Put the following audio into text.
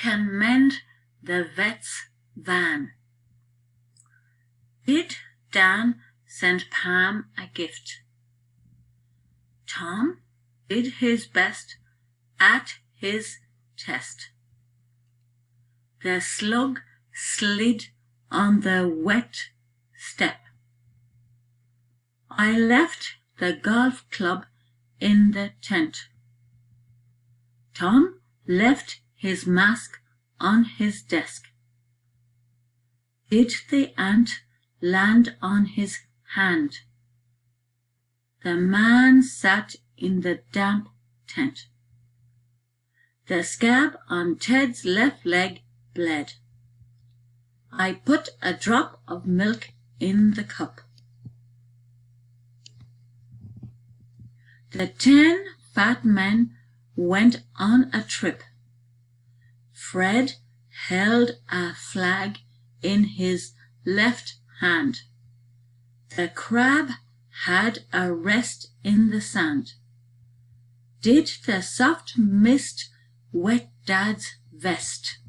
can mend the vet's van. Did Dan send Pam a gift? Tom did his best at his test. The slug slid on the wet step. I left the golf club in the tent. Tom left his mask on his desk. Did the ant land on his hand? The man sat in the damp tent. The scab on Ted's left leg bled. I put a drop of milk in the cup. The 10 fat men went on a trip. Fred held a flag in his left hand. The crab had a rest in the sand. Did the soft mist wet Dad's vest?